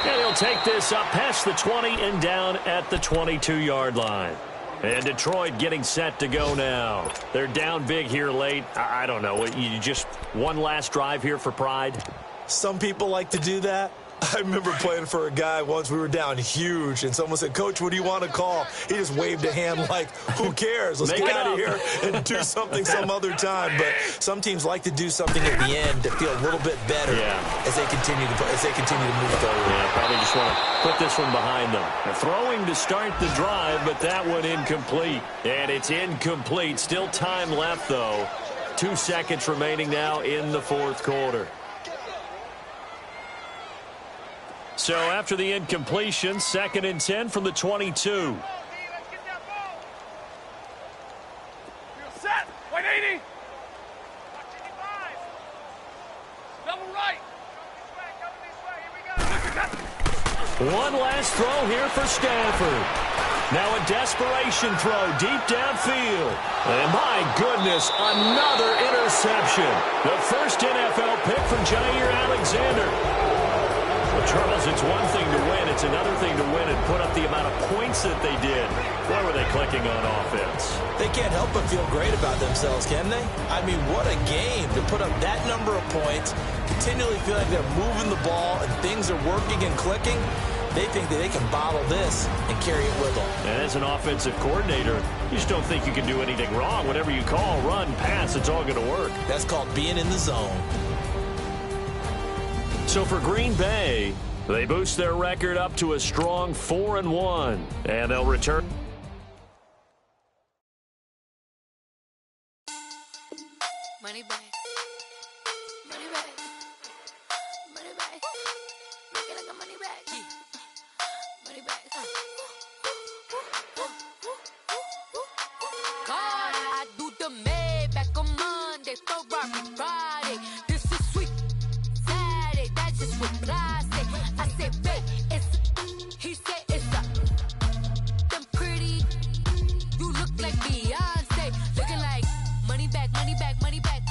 And he'll take this up past the 20 and down at the 22-yard line. And Detroit getting set to go now. They're down big here late. I don't know. You just one last drive here for pride? Some people like to do that. I remember playing for a guy once. We were down huge, and someone said, "Coach, what do you want to call?" He just waved a hand like, who cares? Let's get out of here and do something some other time. But some teams like to do something at the end to feel a little bit better as they continue to move forward. Yeah, probably just want to put this one behind them. They're throwing to start the drive, but that one incomplete. And it's incomplete. Still time left, though. 2 seconds remaining now in the 4th quarter. So after the incompletion, 2nd and 10 from the 22. You're set. 180. Double right. One last throw here for Stafford. Now a desperation throw deep downfield. And my goodness, another interception. The first NFL pick for Jair Alexander. Well, Charles, it's one thing to win. It's another thing to win and put up the amount of points that they did. Why were they clicking on offense? They can't help but feel great about themselves, can they? I mean, what a game to put up that number of points, continually feel like they're moving the ball and things are working and clicking. They think that they can bottle this and carry it with them. And as an offensive coordinator, you just don't think you can do anything wrong. Whatever you call, run, pass, it's all going to work. That's called being in the zone. So for Green Bay, they boost their record up to a strong 4-1, and they'll return. Money back. Money back. Money back. Make it like a money back. Money back. God, I do the Maybach on Monday, Ferrari Friday. This is sweet. Saturday, that's just what classic. I said, babe, it's. He said it's a. Them pretty. You look like Beyonce. Looking like money back, money back, money back.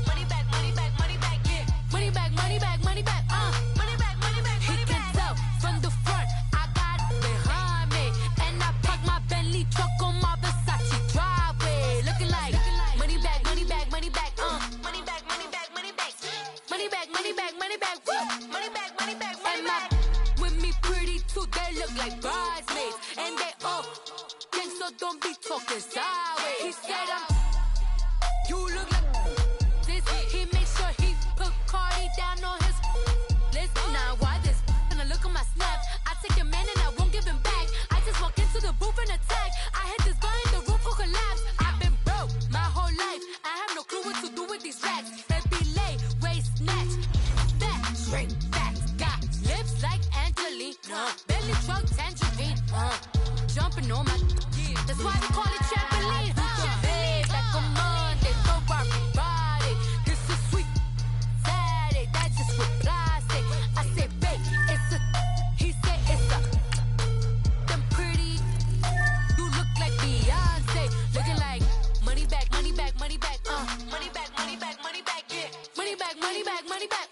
Money back, money back, money back. Yeah. Money back, money back, money back. Money back, money back, money back. He can tell from the front. I got it behind me. And I park my Bentley truck on my Versace driveway. Looking like money back, money back, money back. Money back, money back, money back. Money back, money back, money back. Woo. Money back, money back, money back. With me pretty too, they look like bridesmaids. And they all gang, so don't be talking sideways. He said you look like this. He makes sure back, money back,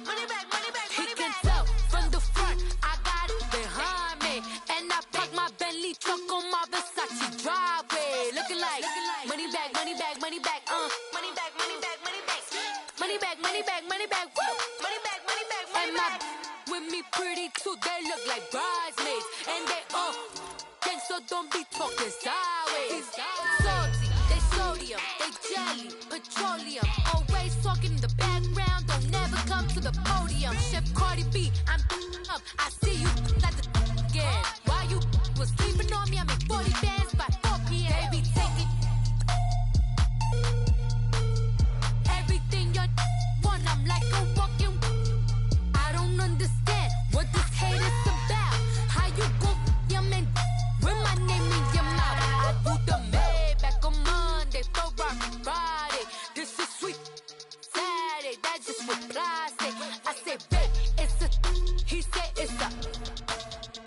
money back, money back. He can tell from the front, I got it behind me, and I park my Bentley truck on my Versace driveway, looking like money back, money back, money back, money back, money back, money back, money back, money back, money back, woo, money back, money back, money back. With me pretty too, they look like bridesmaids, and they thanks, so don't be talking sideways. Salty, they sodium, they jelly, petroleum. Always talking in the background, don't never come to the podium. Chef Cardi B, I'm up, I see you like the again. While you was sleeping on me, I make 40 bands by 4 p.m. They be taking everything you want, I'm like a walking. I don't understand what this hate is about. How you go, your man, with my name in your mouth. I do the Maybach on Monday, Ferrari Friday. This is sweet Saturday, that's just what plastic. I say, babe, it's a, he said it's a,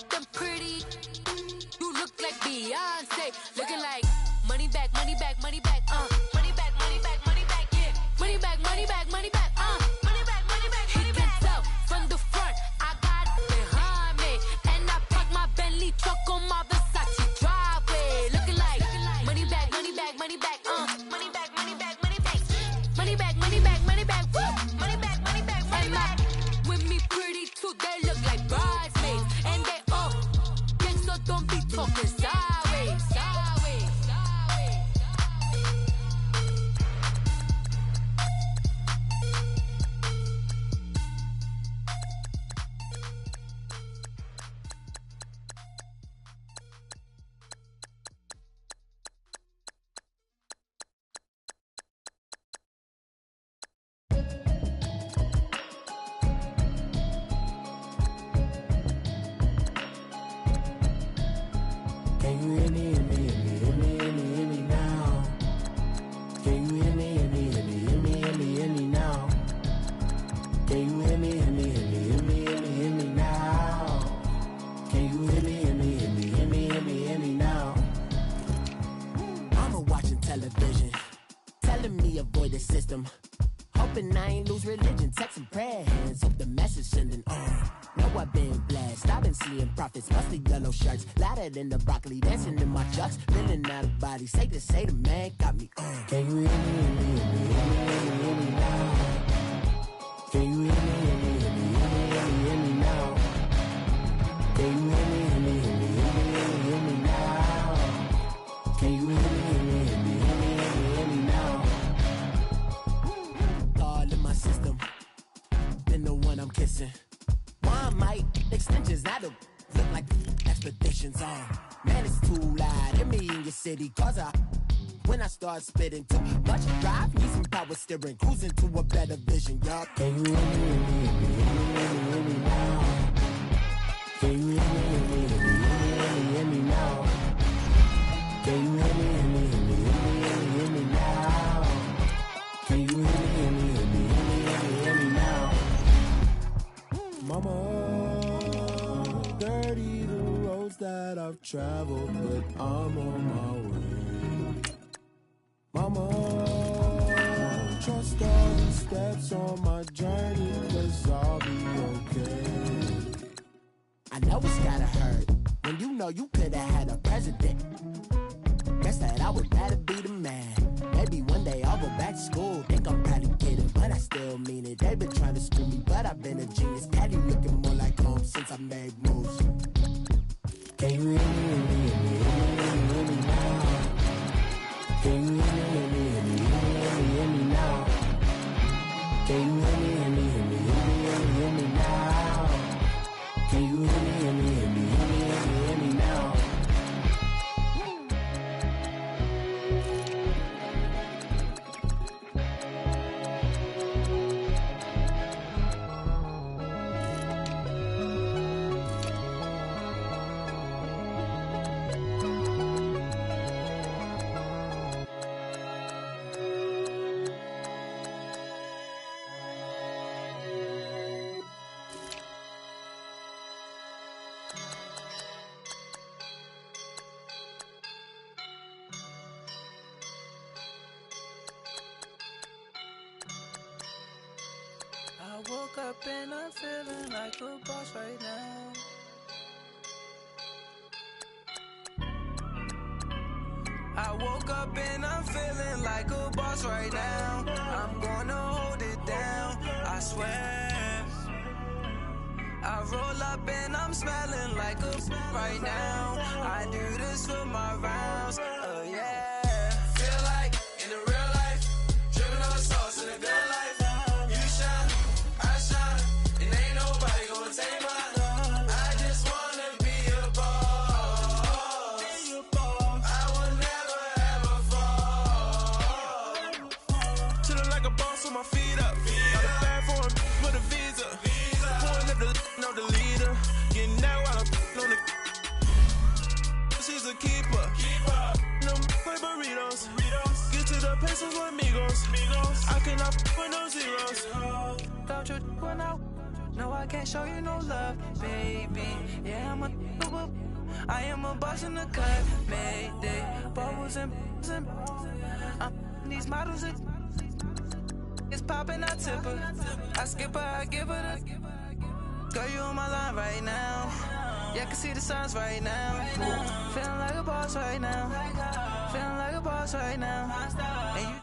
them pretty, you look like Beyonce, looking like money back, money back, money back, money back, money back, money back, yeah, money back, money back, money back, money back, money back, money back. He can tell from the front, I got it behind me, and I park my Bentley truck on my Versace driveway, looking like money back, money back, money back, money back, money back, money back, money back, money back, money back, woo, money back, money back, money back. With me pretty too, they look like bridesmaids, and they gang, so don't be talking sideways, sideways, sideways. Can you hear me, hear me, hear me, hear me, hear me, hear me now? Can you hear me, hear me, hear me, hear me, hear me, hear me now? Can you hear me, hear me, hear me, hear me, hear me, hear me now? Can you hear me, hear me, hear me, hear me, hear me, hear me now? Mama watching television, telling me avoid the system. Hoping I ain't lose religion, texting prayer hands, hope the message sending on. Know I've been blessed, I've been seeing prophets, mostly yellow shirts, louder than the broccoli, dancing in my chucks, feeling out of body, say the man got me on. Can you hear me, hear me, hear me, hear me, hear me now? Can you hear me, hear me, hear me, hear me, hear me, hear me now? Can you hear me, hear me, hear me, hear me, hear me, hear me now? Can you hear me, hear me, hear me, hear me, hear me, hear me now? All in my system, been the one I'm kissing. Why might extensions not look like expeditions on? Man, it's too loud. Hit me in your city, cause when I start spitting too much drive, need some power steering, cruising to a better vision, y'all. Can you hear me, hear me, hear me, hear me, hear me now? Can you hear me, hear me, hear me, hear me, hear me now? Can you hear me, hear me, hear me, hear me, hear me, hear me now? Can you hear me, hear me, hear me, hear me, hear me, hear me now? Mama, dirty the roads that I've traveled, but I'm on my way. Mama, trust all the steps on my journey, 'cause I'll be okay. I know it's gotta hurt when you know you could've had a president. Guess that I would rather be the man. Maybe one day I'll go back to school. Think I'm probably kidding, but I still mean it. They've been trying to school me, but I've been a genius. Daddy looking more like home since I made moves. Can you hear me, hear me, hear me, hear me, hear me now? Can you hear me, hear me, hear me, hear me, hear me, hear me now? Can you hear me, hear me, hear me, hear me, hear me, hear me now? Can you hear me, hear me, hear me, hear me, hear me, hear me now? up and I'm feeling like a boss right now. I woke up and I'm feeling like a boss right now. I'm gonna hold it down, I swear. I roll up and I'm smelling like a right now. I do this for my rounds, yeah. Feel like in the real life, dripping on sauce in a good life. You shine, I shine, and ain't nobody gonna take mine. I just wanna be a boss. I will never ever fall. Chillin' like a boss with my feet up. Got a bag for him with a visa. Pulling up the know the leader. Getting out while I'm on the. She's a keeper. No play burritos. Get to the pesos with amigos. I cannot with no zeros. Don't you run out? No, I can't show you no love, baby. Yeah, I am a boss in the cut. Mayday. Bubbles and these models are. It's poppin', I tip her. I skip her, I give her the. Girl, you on my line right now. Yeah, I can see the signs right now. Feeling like a boss right now. Feeling like a boss right now. And you